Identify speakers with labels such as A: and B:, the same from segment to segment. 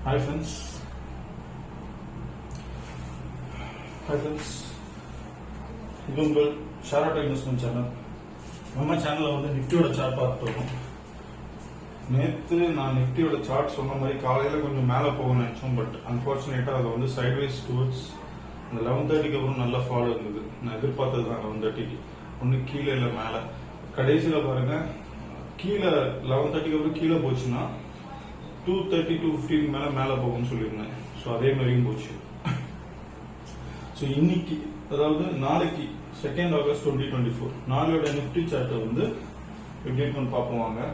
A: Hi friends. இது உங்கள் ஷாராட்டா investment channel. நம்ம சேனல்ல வந்து நிஃப்டியோட சார்ட் பார்த்துட்டோம். நேற்று நான் நிஃப்டியோட சார்ட் சொன்ன மாதிரி காலையில கொஞ்சம் மேலே போகணும்னு நினைச்சோம். பட் அன்பார்ச்சுனேட்டா அது வந்து சைட்வைஸ் டுவர்ட்ஸ் அந்த 11:30க்கு அப்புறம் நல்ல ஃபாலோ இருந்தது. நான் எதிர்பார்த்தது தான் 11:30க்கு ஒன்று கீழே இல்லை மேலே. கடைசியில் பாருங்க கீழே 11:30க்கு அப்புறம் கீழே போச்சுன்னா 2:30 2:15 மேலே போகும்னு சொல்லியிருந்தேன். ஸோ அதே மாதிரியும் போச்சு. ஸோ இன்னைக்கு அதாவது நாளைக்கு 2 ஆகஸ்ட் 2024 நாளையோட நிஃப்டி சார்ட்டை வந்து எப்படி இருக்குன்னு பார்ப்போம் வாங்க.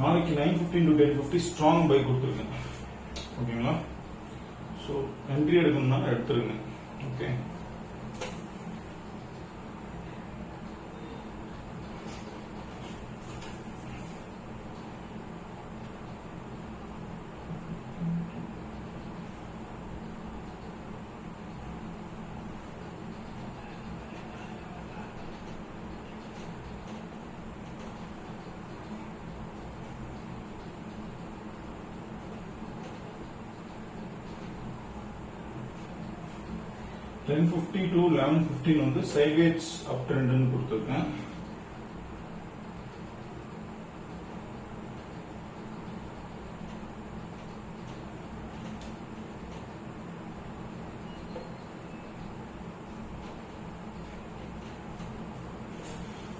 A: நாளைக்கு 9:15 to 10:50 ஸ்ட்ராங் பை கொடுத்துருக்கேன். ஓகேங்களா? ஸோ என்ட்ரி எடுக்கணும்னா எடுத்துருங்க. ஓகே, $10.50 to 11.15 வந்து சைட்வேஸ் அப் ட்ரெண்ட்னு கொடுத்துருக்கேன்.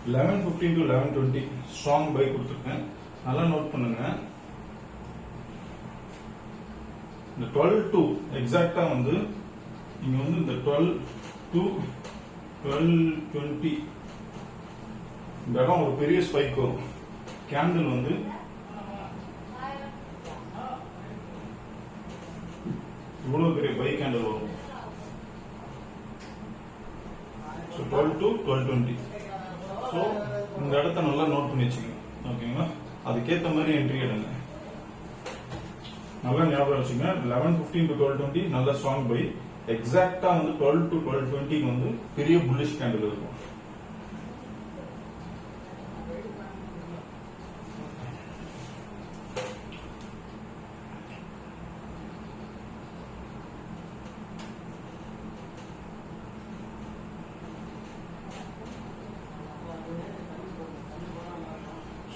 A: $11.15 to 11.20 ஸ்ட்ராங் பை கொடுத்துருக்கேன். நல்லா நோட் பண்ணுங்க. இந்த 12 to எக்ஸாக்டா வந்து நீங்க வந்து இந்த 12 to 12:20 இந்த இடம் ஒரு பெரிய ஸ்பைக் வரும். கேண்டில் வந்து இவ்வளவு பெரிய பை கேண்டில் வரும். So 12 to 12:20. ஸோ இந்த இடத்த நல்லா நோட் பண்ணி வச்சுக்கோங்க. ஓகேங்களா? அதுக்கேற்ற மாதிரி என்ட்ரி எடுங்க. நல்லா ஞாபகம் வச்சுங்க. 11:15 to 12:20 நல்ல ஸ்ட்ராங் பை. எக்ஸாக்டா வந்து 12 to 12:20 வந்து பெரிய புல்லிஷ் கேண்டில் இருக்கும்.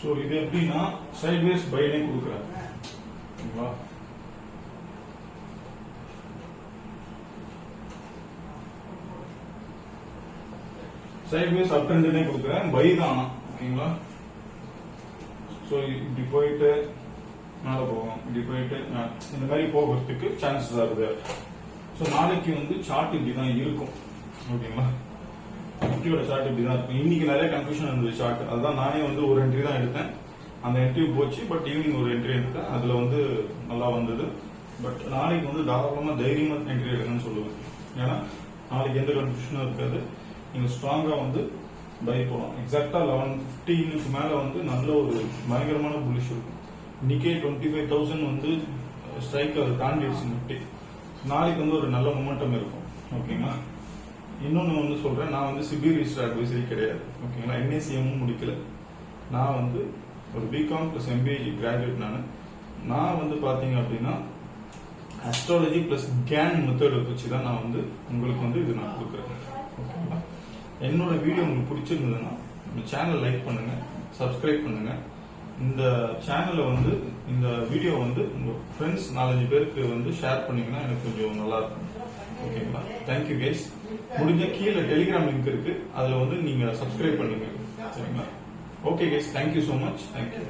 A: சோ இது எப்படின்னா சைட்வேஸ் பைனே கொடுக்குறேன். ஓகேங்களா? சைட்வேஸ் அப் ட்ரெண்ட்னே கொடுக்குறேன். பை தான். ஓகேங்களா? ஸோ இப்படி போயிட்டு மேலே போகும், இப்படி போயிட்டு இந்த மாதிரி போகிறதுக்கு சான்சஸ் ஆகுது. ஸோ நாளைக்கு வந்து சார்ட் இப்படி தான் இருக்கும். ஓகேங்களா? நிஃப்டியோட சார்ட் இப்படி தான் இருக்கும். இன்னைக்கு நிறைய கன்ஃபியூஷன் இருந்தது சார்ட். அதுதான் நானே வந்து ஒரு என்ட்ரி தான் எடுத்தேன். அந்த என்ட்ரி போச்சு. பட் ஈவினிங் ஒரு என்ட்ரி எடுத்தேன். அதுல வந்து நல்லா வந்தது. பட் நாளைக்கு வந்து தாராளமா தைரியமா என்ட்ரி எடுக்கணும்னு சொல்லுவேன். ஏன்னா நாளைக்கு எந்த கன்ஃபியூஷனும் இருக்காது. நீங்க ஸ்ட்ராங்கா வந்து பை போகலாம். எக்ஸாக்டா 11:15க்கு மேல வந்து நல்ல ஒரு பயங்கரமான புல்லிஷ் இருக்கும். இன்னைக்கே 25,000 வந்து ஸ்ட்ரைக் அதை தாண்டிடுச்சு நிஃப்டி. நாளைக்கு வந்து ஒரு நல்ல மொமெண்டம் இருக்கும். ஓகேங்களா? இன்னொன்னு வந்து சொல்றேன். நான் வந்து சிபி ரிஜிஸ்டர் அட்வைசரி கிடையாது. ஓகேங்களா? என்ஏசிஎம் முடிக்கல. நான் வந்து ஒரு பிகாம் பிளஸ் எம்பிஏ கிராஜுவேட். நான் வந்து பாத்தீங்க அப்படின்னா அஸ்ட்ராலஜி பிளஸ் கேன் மெத்தட் வச்சு தான் நான் வந்து உங்களுக்கு வந்து இது நான் கொடுக்குறேன். ஓகேங்களா? என்னோட வீடியோ உங்களுக்கு பிடிச்சிருந்ததுன்னா நம்ம சேனல் லைக் பண்ணுங்க, சப்ஸ்கிரைப் பண்ணுங்க. இந்த சேனலை வந்து இந்த வீடியோ வந்து உங்க ஃப்ரெண்ட்ஸ் 4-5 பேருக்கு வந்து ஷேர் பண்ணீங்கன்னா எனக்கு கொஞ்சம் நல்லா இருக்கும். ஓகேங்களா? Thank you guys. முடிஞ்ச கீழே டெலிகிராம் லிங்க் இருக்கு. அதுல வந்து நீங்க சப்ஸ்கிரைப் பண்ணுங்க. சரிங்களா? Okay guys, thank you so much. Thank you.